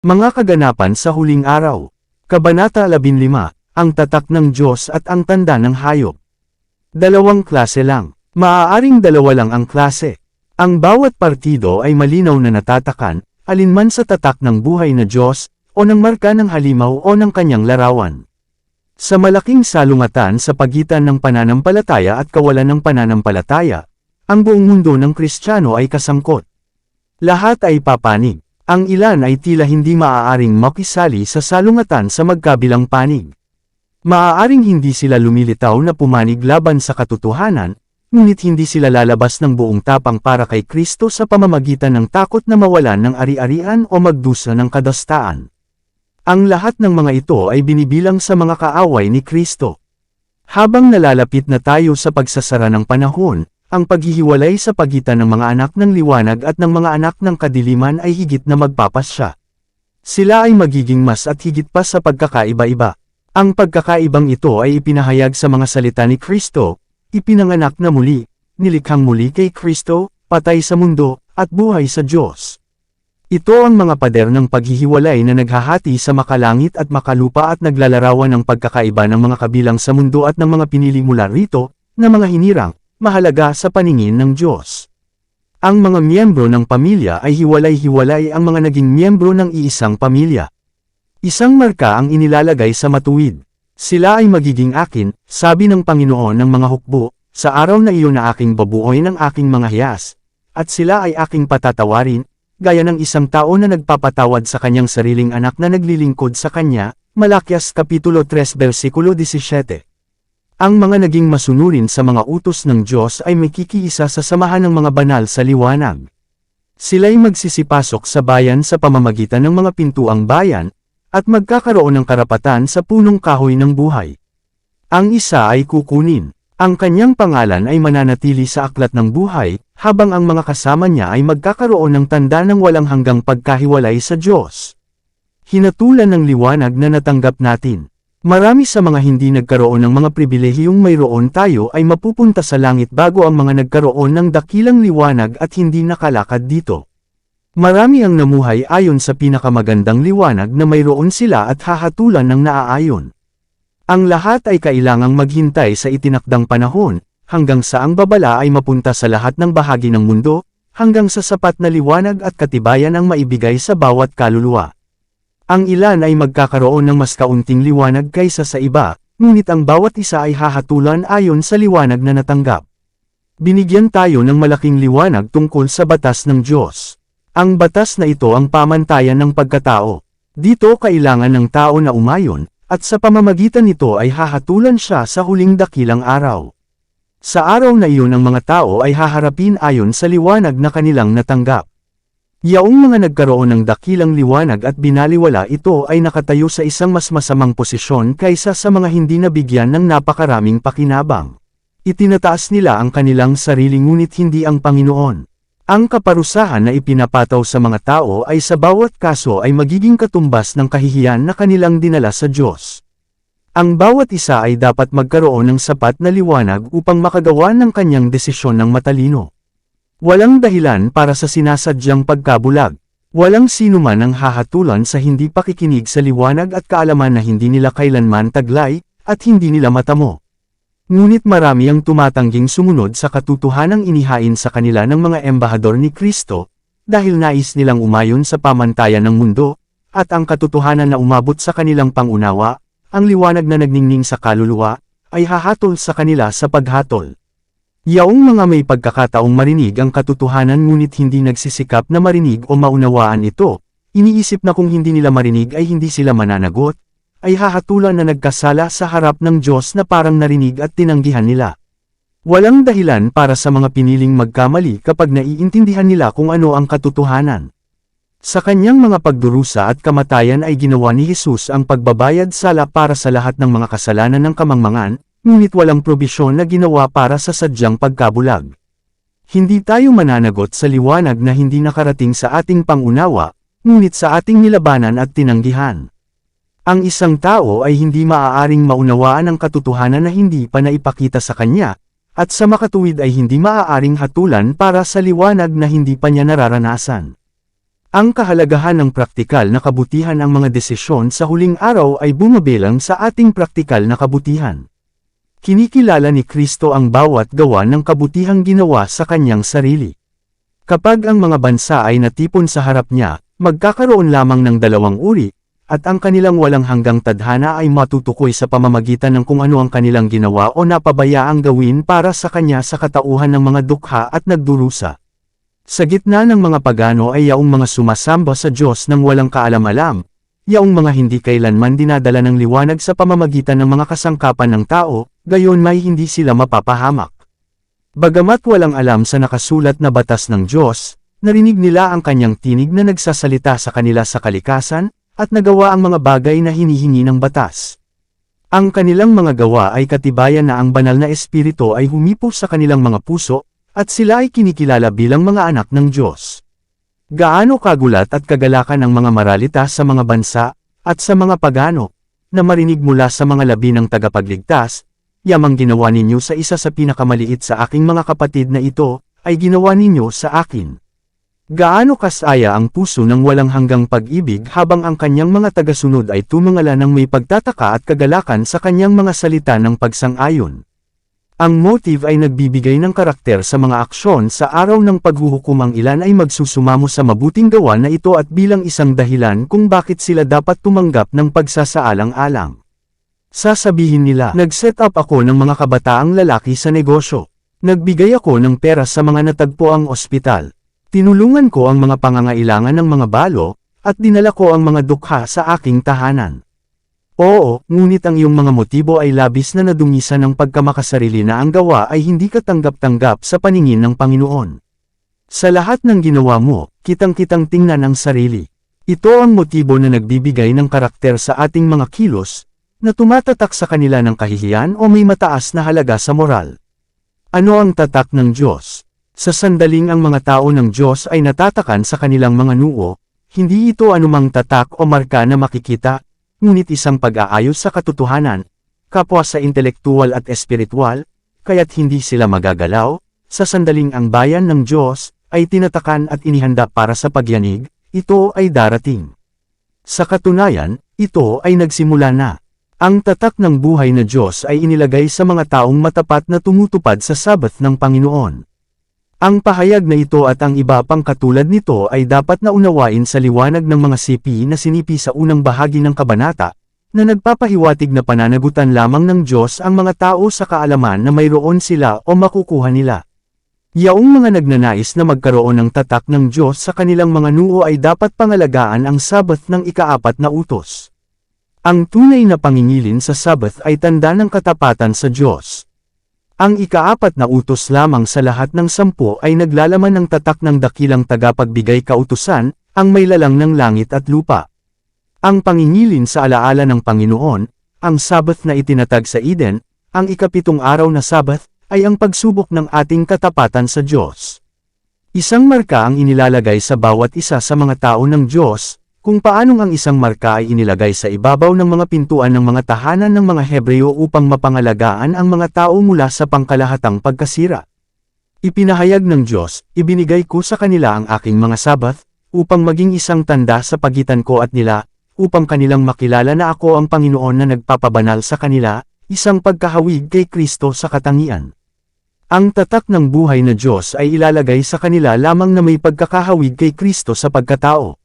Mga kaganapan sa huling araw. Kabanata 15, ang tatak ng Diyos at ang tanda ng hayop. Dalawang klase lang. Maaaring dalawa lang ang klase. Ang bawat partido ay malinaw na natatakan, alinman sa tatak ng buhay na Diyos, o ng marka ng halimaw o ng kanyang larawan. Sa malaking salungatan sa pagitan ng pananampalataya at kawalan ng pananampalataya, ang buong mundo ng Kristiyano ay kasangkot. Lahat ay papanig. Ang ilan ay tila hindi maaaring makisali sa salungatan sa magkabilang panig. Maaaring hindi sila lumilitaw na pumanig laban sa katotohanan, ngunit hindi sila lalabas ng buong tapang para kay Kristo sa pamamagitan ng takot na mawalan ng ari-arian o magdusa ng kadastaan. Ang lahat ng mga ito ay binibilang sa mga kaaway ni Kristo. Habang nalalapit na tayo sa pagsasara ng panahon, ang paghihiwalay sa pagitan ng mga anak ng liwanag at ng mga anak ng kadiliman ay higit na magpapasya. Sila ay magiging mas at higit pa sa pagkakaiba-iba. Ang pagkakaibang ito ay ipinahayag sa mga salita ni Kristo, ipinanganak na muli, nilikhang muli kay Kristo, patay sa mundo, at buhay sa Diyos. Ito ang mga pader ng paghihiwalay na naghahati sa makalangit at makalupa at naglalarawan ng pagkakaiba ng mga kabilang sa mundo at ng mga pinili mula rito, na mga hinirang, mahalaga sa paningin ng Diyos. Ang mga miyembro ng pamilya ay hiwalay-hiwalay ang mga naging miyembro ng iisang pamilya. Isang marka ang inilalagay sa matuwid. Sila ay magiging akin, sabi ng Panginoon ng mga hukbo, sa araw na iyon na aking babuoy ng aking mga hiyas, at sila ay aking patatawarin, gaya ng isang tao na nagpapatawad sa kanyang sariling anak na naglilingkod sa kanya, Malakias Kapitulo 3 versikulo 17. Ang mga naging masunurin sa mga utos ng Diyos ay makikiisa sa samahan ng mga banal sa liwanag. Sila'y magsisipasok sa bayan sa pamamagitan ng mga pintuang bayan, at magkakaroon ng karapatan sa punong kahoy ng buhay. Ang isa ay kukunin. Ang kanyang pangalan ay mananatili sa aklat ng buhay, habang ang mga kasama niya ay magkakaroon ng tanda ng walang hanggang pagkahiwalay sa Diyos. Hinatulan ng liwanag na natanggap natin. Marami sa mga hindi nagkaroon ng mga pribilehiyong mayroon tayo ay mapupunta sa langit bago ang mga nagkaroon ng dakilang liwanag at hindi nakalakad dito. Marami ang namuhay ayon sa pinakamagandang liwanag na mayroon sila at hahatulan ng naaayon. Ang lahat ay kailangang maghintay sa itinakdang panahon, hanggang sa ang babala ay mapunta sa lahat ng bahagi ng mundo, hanggang sa sapat na liwanag at katibayan ang maibigay sa bawat kaluluwa. Ang ilan ay magkakaroon ng mas kaunting liwanag kaysa sa iba, ngunit ang bawat isa ay hahatulan ayon sa liwanag na natanggap. Binigyan tayo ng malaking liwanag tungkol sa batas ng Diyos. Ang batas na ito ang pamantayan ng pagkatao. Dito kailangan ng tao na umayon, at sa pamamagitan nito ay hahatulan siya sa huling dakilang araw. Sa araw na iyon ang mga tao ay haharapin ayon sa liwanag na kanilang natanggap. Yaong mga nagkaroon ng dakilang liwanag at binaliwala ito ay nakatayo sa isang mas masamang posisyon kaysa sa mga hindi nabigyan ng napakaraming pakinabang. Itinataas nila ang kanilang sarili ngunit hindi ang Panginoon. Ang kaparusahan na ipinapataw sa mga tao ay sa bawat kaso ay magiging katumbas ng kahihiyan na kanilang dinala sa Diyos. Ang bawat isa ay dapat magkaroon ng sapat na liwanag upang makagawa ng kanyang desisyon ng matalino. Walang dahilan para sa sinasadyang pagkabulag. Walang sinuman ang hahatulan sa hindi pakikinig sa liwanag at kaalaman na hindi nila kailanman taglay, at hindi nila matamo. Ngunit marami ang tumatangging sumunod sa katotohanang inihain sa kanila ng mga embahador ni Kristo, dahil nais nilang umayon sa pamantayan ng mundo, at ang katotohanan na umabot sa kanilang pangunawa, ang liwanag na nagningning sa kaluluwa, ay hahatol sa kanila sa paghatol. Yaong mga may pagkakataong marinig ang katotohanan ngunit hindi nagsisikap na marinig o maunawaan ito, iniisip na kung hindi nila marinig ay hindi sila mananagot, ay hahatulan na nagkasala sa harap ng Diyos na parang narinig at tinanggihan nila. Walang dahilan para sa mga piniling magkamali kapag naiintindihan nila kung ano ang katotohanan. Sa kanyang mga pagdurusa at kamatayan ay ginawa ni Jesus ang pagbabayad sala para sa lahat ng mga kasalanan ng kamangmangan, ngunit walang probisyon na ginawa para sa sadyang pagkabulag. Hindi tayo mananagot sa liwanag na hindi nakarating sa ating pangunawa, ngunit sa ating nilabanan at tinanggihan. Ang isang tao ay hindi maaaring maunawaan ang katotohanan na hindi pa naipakita sa kanya, at sa makatuwid ay hindi maaaring hatulan para sa liwanag na hindi pa niya nararanasan. Ang kahalagahan ng praktikal na kabutihan. Ang mga desisyon sa huling araw ay bumabilang sa ating praktikal na kabutihan. Kinikilala ni Kristo ang bawat gawa ng kabutihang ginawa sa kanyang sarili. Kapag ang mga bansa ay natipon sa harap niya, magkakaroon lamang ng dalawang uri, at ang kanilang walang hanggang tadhana ay matutukoy sa pamamagitan ng kung ano ang kanilang ginawa o napabayaang gawin para sa kanya sa katauhan ng mga dukha at nagdurusa. Sa gitna ng mga pagano ay yaong mga sumasamba sa Diyos ng walang kaalam-alam, yaong mga hindi kailanman dinadala ng liwanag sa pamamagitan ng mga kasangkapan ng tao, gayon may hindi sila mapapahamak. Bagamat walang alam sa nakasulat na batas ng Diyos, narinig nila ang kanyang tinig na nagsasalita sa kanila sa kalikasan, at nagawa ang mga bagay na hinihingi ng batas. Ang kanilang mga gawa ay katibayan na ang banal na espiritu ay humipo sa kanilang mga puso, at sila ay kinikilala bilang mga anak ng Diyos. Gaano kagulat at kagalakan ang mga maralita sa mga bansa, at sa mga pagano, na marinig mula sa mga labi ng tagapagligtas, yamang ginawa ninyo sa isa sa pinakamaliit sa aking mga kapatid na ito, ay ginawa ninyo sa akin. Gaano kasaya ang puso ng walang hanggang pag-ibig habang ang kanyang mga tagasunod ay tumangala ng may pagtataka at kagalakan sa kanyang mga salita ng pagsang-ayon. Ang motive ay nagbibigay ng karakter sa mga aksyon sa araw ng paghuhukom. Ang ilan ay magsusumamo sa mabuting gawa na ito at bilang isang dahilan kung bakit sila dapat tumanggap ng pagsasaalang-alang. Sasabihin nila, nag-set up ako ng mga kabataang lalaki sa negosyo. Nagbigay ako ng pera sa mga natagpoang ospital. Tinulungan ko ang mga pangangailangan ng mga balo, at dinala ko ang mga dukha sa aking tahanan. Oo, ngunit ang iyong mga motibo ay labis na nadungisan ng pagkamakasarili na ang gawa ay hindi katanggap-tanggap sa paningin ng Panginoon. Sa lahat ng ginawa mo, kitang-kitang tingnan ang sarili. Ito ang motibo na nagbibigay ng karakter sa ating mga kilos, na tumatatak sa kanila ng kahihiyan o may mataas na halaga sa moral. Ano ang tatak ng Diyos? Sa sandaling ang mga tao ng Diyos ay natatakan sa kanilang mga noo, hindi ito anumang tatak o marka na makikita, ngunit isang pag-aayos sa katotohanan, kapwa sa intelektual at espiritual, kaya't hindi sila magagalaw. Sa sandaling ang bayan ng Diyos ay tinatakan at inihanda para sa pagyanig, ito ay darating. Sa katunayan, ito ay nagsimula na. Ang tatak ng buhay na Diyos ay inilagay sa mga taong matapat na tumutupad sa Sabbath ng Panginoon. Ang pahayag na ito at ang iba pang katulad nito ay dapat na unawain sa liwanag ng mga sipi na sinipi sa unang bahagi ng kabanata, na nagpapahiwatig na pananagutan lamang ng Diyos ang mga tao sa kaalaman na mayroon sila o makukuha nila. Yaong mga nagnanais na magkaroon ng tatak ng Diyos sa kanilang mga noo ay dapat pangalagaan ang Sabbath ng ika-4 na utos. Ang tunay na pangingilin sa Sabbath ay tanda ng katapatan sa Diyos. Ang ika-4 na utos lamang sa lahat ng 10 ay naglalaman ng tatak ng dakilang tagapagbigay kautusan, ang may lalang ng langit at lupa. Ang pangingilin sa alaala ng Panginoon, ang Sabbath na itinatag sa Eden, ang ika-7 araw na Sabbath, ay ang pagsubok ng ating katapatan sa Diyos. Isang marka ang inilalagay sa bawat isa sa mga tao ng Diyos, kung paanong ang isang marka ay inilagay sa ibabaw ng mga pintuan ng mga tahanan ng mga Hebreo upang mapangalagaan ang mga tao mula sa pangkalahatang pagkasira. Ipinahayag ng Diyos, ibinigay ko sa kanila ang aking mga Sabbath, upang maging isang tanda sa pagitan ko at nila, upang kanilang makilala na ako ang Panginoon na nagpapabanal sa kanila, isang pagkahawig kay Kristo sa katangian. Ang tatak ng buhay na Diyos ay ilalagay sa kanila lamang na may pagkakahawig kay Kristo sa pagkatao.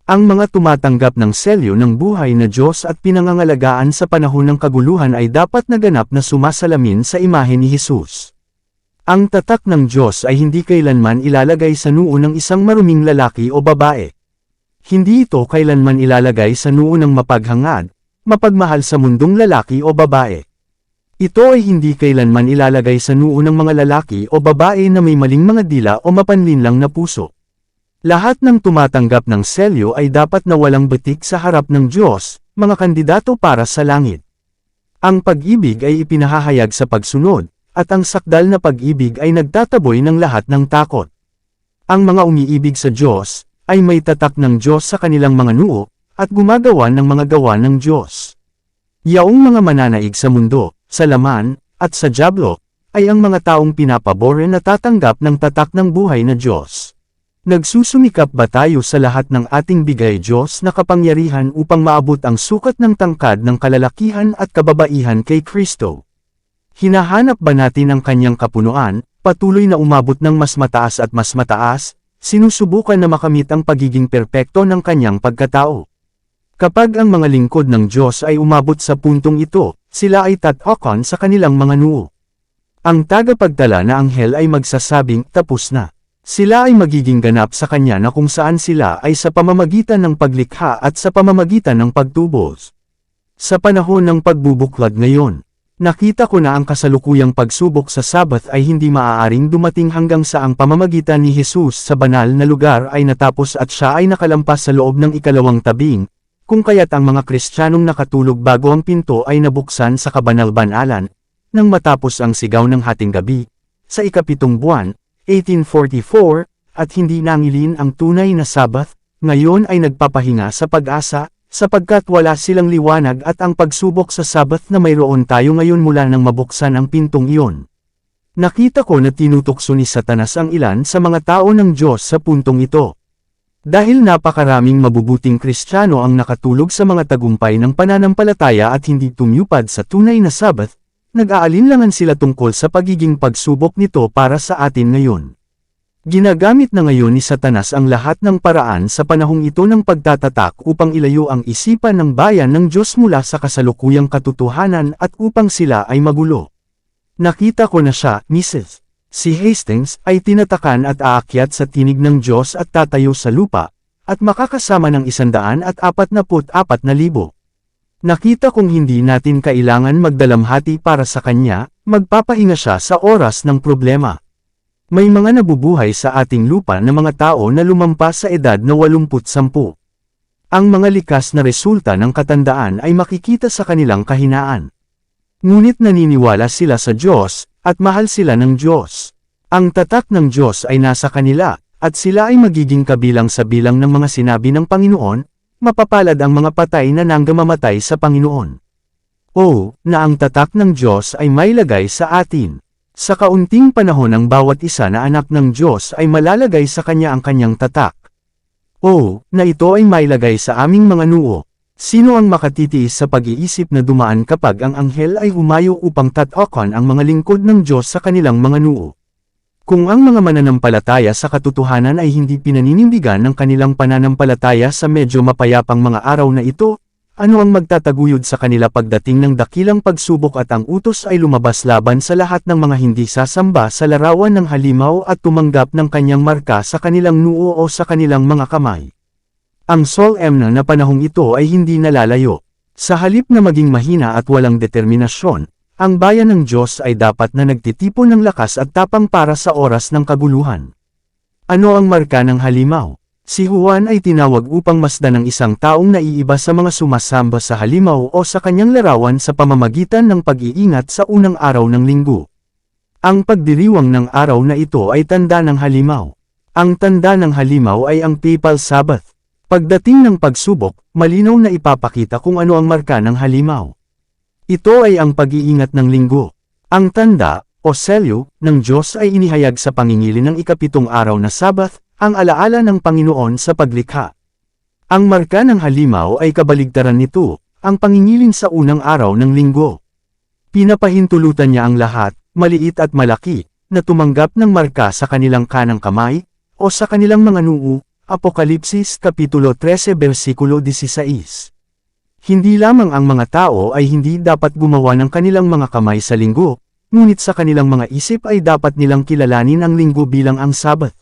Ang mga tumatanggap ng selyo ng buhay na Diyos at pinangangalagaan sa panahon ng kaguluhan ay dapat naganap na sumasalamin sa imahe ni Jesus. Ang tatak ng Diyos ay hindi kailanman ilalagay sa noo ng isang maruming lalaki o babae. Hindi ito kailanman ilalagay sa noo ng mapaghangad, mapagmahal sa mundong lalaki o babae. Ito ay hindi kailanman ilalagay sa noo ng mga lalaki o babae na may maling mga dila o mapanlinlang na puso. Lahat ng tumatanggap ng selyo ay dapat na walang batik sa harap ng Diyos, mga kandidato para sa langit. Ang pag-ibig ay ipinahahayag sa pagsunod, at ang sakdal na pag-ibig ay nagtataboy ng lahat ng takot. Ang mga umiibig sa Diyos, ay may tatak ng Diyos sa kanilang mga noo, at gumagawa ng mga gawa ng Diyos. Yaong mga mananaig sa mundo, sa laman, at sa dyablo, ay ang mga taong pinapabor na tatanggap ng tatak ng buhay na Diyos. Nagsusumikap ba tayo sa lahat ng ating bigay Diyos na kapangyarihan upang maabot ang sukat ng tangkad ng kalalakihan at kababaihan kay Kristo? Hinahanap ba natin ang kanyang kapunuan, patuloy na umabot ng mas mataas at mas mataas, sinusubukan na makamit ang pagiging perpekto ng kanyang pagkatao? Kapag ang mga lingkod ng Diyos ay umabot sa puntong ito, sila ay tatakan sa kanilang mga noo. Ang tagapagtala na anghel ay magsasabing, tapos na. Sila ay magiging ganap sa kanya na kung saan sila ay sa pamamagitan ng paglikha at sa pamamagitan ng pagtubos. Sa panahon ng pagbubuklad ngayon, nakita ko na ang kasalukuyang pagsubok sa Sabbath ay hindi maaaring dumating hanggang sa ang pamamagitan ni Jesus sa banal na lugar ay natapos at siya ay nakalampas sa loob ng ikalawang tabing, kung kaya't ang mga Kristiyanong nakatulog bago ang pinto ay nabuksan sa kabanal-banalan, nang matapos ang sigaw ng hating gabi, sa ikapitong buwan, 1844, at hindi nangilin ang tunay na Sabbath, ngayon ay nagpapahinga sa pag-asa, sapagkat wala silang liwanag at ang pagsubok sa Sabbath na mayroon tayo ngayon mula nang mabuksan ang pintong iyon. Nakita ko na tinutukso ni Satanas ang ilan sa mga tao ng Diyos sa puntong ito. Dahil napakaraming mabubuting Kristiyano ang nakatulog sa mga tagumpay ng pananampalataya at hindi tumupad sa tunay na Sabbath, nag-aalinlangan sila tungkol sa pagiging pagsubok nito para sa atin ngayon. Ginagamit na ngayon ni Satanas ang lahat ng paraan sa panahong ito ng pagtatatak upang ilayo ang isipan ng bayan ng Diyos mula sa kasalukuyang katotohanan at upang sila ay magulo. Nakita ko na siya, Mrs. Si Hastings, ay tinatakan at aakyat sa tinig ng Diyos at tatayo sa lupa, at makakasama ng 144,000. Nakita kong hindi natin kailangan magdalamhati para sa kanya, magpapahinga siya sa oras ng problema. May mga nabubuhay sa ating lupa na mga tao na lumampas sa edad na 80. Ang mga likas na resulta ng katandaan ay makikita sa kanilang kahinaan. Ngunit naniniwala sila sa Diyos, at mahal sila ng Diyos. Ang tatak ng Diyos ay nasa kanila, at sila ay magiging kabilang sa bilang ng mga sinabi ng Panginoon, mapapalad ang mga patay na nanggamamatay sa Panginoon. O, na ang tatak ng Diyos ay mailagay sa atin. Sa kaunting panahon ang bawat isa na anak ng Diyos ay malalagay sa kanya ang kanyang tatak. O, na ito ay mailagay sa aming mga noo. Sino ang makatitiis sa pag-iisip na dumaan kapag ang anghel ay humayo upang tatakan ang mga lingkod ng Diyos sa kanilang mga noo? Kung ang mga mananampalataya sa katotohanan ay hindi pinaninindigan ng kanilang pananampalataya sa medyo mapayapang mga araw na ito, ano ang magtataguyod sa kanila pagdating ng dakilang pagsubok at ang utos ay lumabas laban sa lahat ng mga hindi sasamba sa larawan ng halimaw at tumanggap ng kanyang marka sa kanilang noo o sa kanilang mga kamay? Ang solemn na panahong ito ay hindi nalalayo. Sa halip na maging mahina at walang determinasyon, ang bayan ng Diyos ay dapat na nagtitipon ng lakas at tapang para sa oras ng kaguluhan. Ano ang marka ng halimaw? Si Juan ay tinawag upang masdan ng isang taong naiiba sa mga sumasamba sa halimaw o sa kanyang larawan sa pamamagitan ng pag-iingat sa unang araw ng linggo. Ang pagdiriwang ng araw na ito ay tanda ng halimaw. Ang tanda ng halimaw ay ang Papal Sabbath. Pagdating ng pagsubok, malinaw na ipapakita kung ano ang marka ng halimaw. Ito ay ang pag-iingat ng linggo. Ang tanda, o selyo, ng Diyos ay inihayag sa pangingilin ng ikapitong araw na Sabbath, ang alaala ng Panginoon sa paglikha. Ang marka ng halimaw ay kabaligtaran nito, ang pangingilin sa unang araw ng linggo. Pinapahintulutan niya ang lahat, maliit at malaki, na tumanggap ng marka sa kanilang kanang kamay, o sa kanilang mga noo, Apokalipsis Kapitulo 13 versikulo 16. Hindi lamang ang mga tao ay hindi dapat gumawa ng kanilang mga kamay sa linggo, ngunit sa kanilang mga isip ay dapat nilang kilalanin ang linggo bilang ang Sabbath.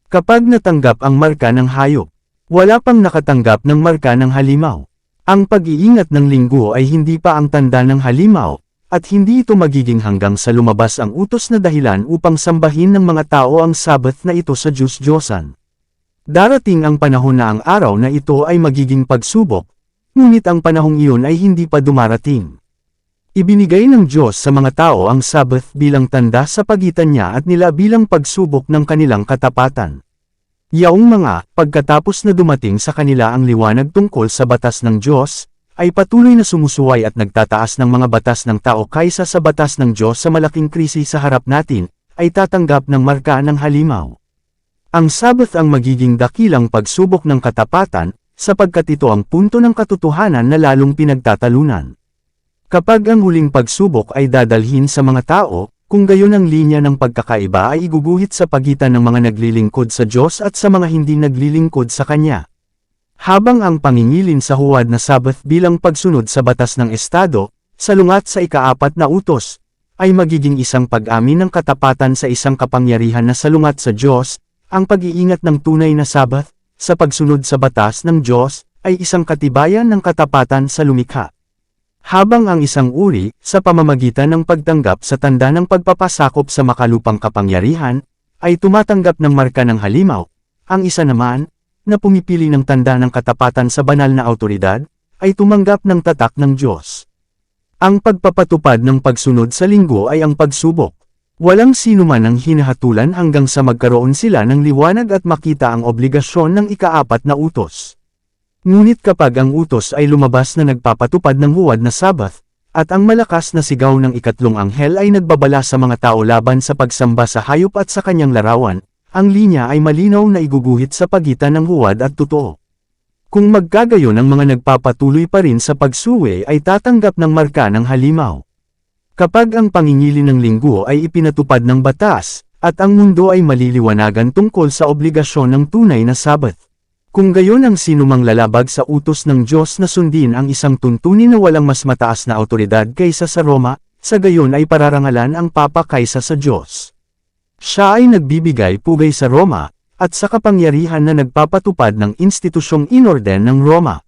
Kapag natanggap ang marka ng hayop, wala pang nakatanggap ng marka ng halimaw. Ang pag-iingat ng linggo ay hindi pa ang tanda ng halimaw, at hindi ito magiging hanggang sa lumabas ang utos na dahilan upang sambahin ng mga tao ang Sabbath na ito sa Diyos-Diyosan. Darating ang panahon na ang araw na ito ay magiging pagsubok, ngunit ang panahong iyon ay hindi pa dumarating. Ibinigay ng Diyos sa mga tao ang Sabbath bilang tanda sa pagitan niya at nila bilang pagsubok ng kanilang katapatan. Yaong mga, pagkatapos na dumating sa kanila ang liwanag tungkol sa batas ng Diyos, ay patuloy na sumusuway at nagtataas ng mga batas ng tao kaysa sa batas ng Diyos sa malaking krisis sa harap natin, ay tatanggap ng marka ng halimaw. Ang Sabbath ang magiging dakilang pagsubok ng katapatan, sapagkat ito ang punto ng katotohanan na lalong pinagtatalunan. Kapag ang huling pagsubok ay dadalhin sa mga tao, kung gayon ang linya ng pagkakaiba ay iguguhit sa pagitan ng mga naglilingkod sa Diyos at sa mga hindi naglilingkod sa Kanya. Habang ang pangingilin sa huwad na Sabbath bilang pagsunod sa batas ng Estado, salungat sa ika-4 na utos, ay magiging isang pag-amin ng katapatan sa isang kapangyarihan na salungat sa Diyos. Ang pag-iingat ng tunay na Sabbath, sa pagsunod sa batas ng Diyos, ay isang katibayan ng katapatan sa lumikha. Habang ang isang uri, sa pamamagitan ng pagtanggap sa tanda ng pagpapasakop sa makalupang kapangyarihan, ay tumatanggap ng marka ng halimaw, ang isa naman, na pumipili ng tanda ng katapatan sa banal na awtoridad, ay tumanggap ng tatak ng Diyos. Ang pagpapatupad ng pagsunod sa linggo ay ang pagsubok. Walang sino man ang hinahatulan hanggang sa magkaroon sila ng liwanag at makita ang obligasyon ng ika-4 na utos. Ngunit kapag ang utos ay lumabas na nagpapatupad ng huwad na Sabbath, at ang malakas na sigaw ng ikatlong anghel ay nagbabala sa mga tao laban sa pagsamba sa hayop at sa kanyang larawan, ang linya ay malinaw na iguguhit sa pagitan ng huwad at totoo. Kung magkagayon ang mga nagpapatuloy pa rin sa pagsuwi ay tatanggap ng marka ng halimaw. Kapag ang pangingilin ng linggo ay ipinatupad ng batas, at ang mundo ay maliliwanagan tungkol sa obligasyon ng tunay na Sabbath. Kung gayon ang sinumang lalabag sa utos ng Diyos na sundin ang isang tuntunin na walang mas mataas na awtoridad kaysa sa Roma, sa gayon ay pararangalan ang Papa kaysa sa Diyos. Siya ay nagbibigay pugay sa Roma, at sa kapangyarihan na nagpapatupad ng institusyong inorden ng Roma.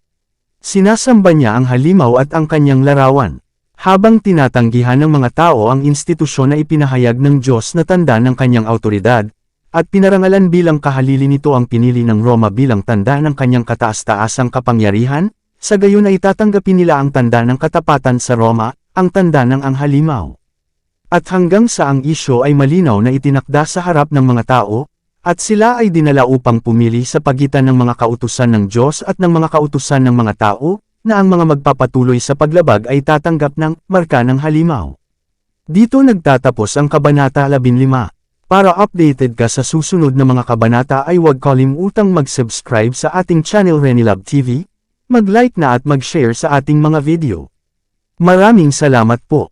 Sinasamba niya ang halimaw at ang kanyang larawan. Habang tinatanggihan ng mga tao ang institusyon na ipinahayag ng Diyos na tanda ng kanyang awtoridad, at pinarangalan bilang kahalili nito ang pinili ng Roma bilang tanda ng kanyang kataas-taasang kapangyarihan, sa gayon ay tatanggapin nila ang tanda ng katapatan sa Roma, ang tanda ng ang halimaw. At hanggang sa ang isyo ay malinaw na itinakda sa harap ng mga tao, at sila ay dinala upang pumili sa pagitan ng mga kautusan ng Diyos at ng mga kautusan ng mga tao, na ang mga magpapatuloy sa paglabag ay tatanggap ng marka ng halimaw. Dito nagtatapos ang Kabanata 15. Para updated ka sa susunod na mga kabanata ay huwag kalimutang mag-subscribe sa ating channel Renilab TV, mag-like na at mag-share sa ating mga video. Maraming salamat po.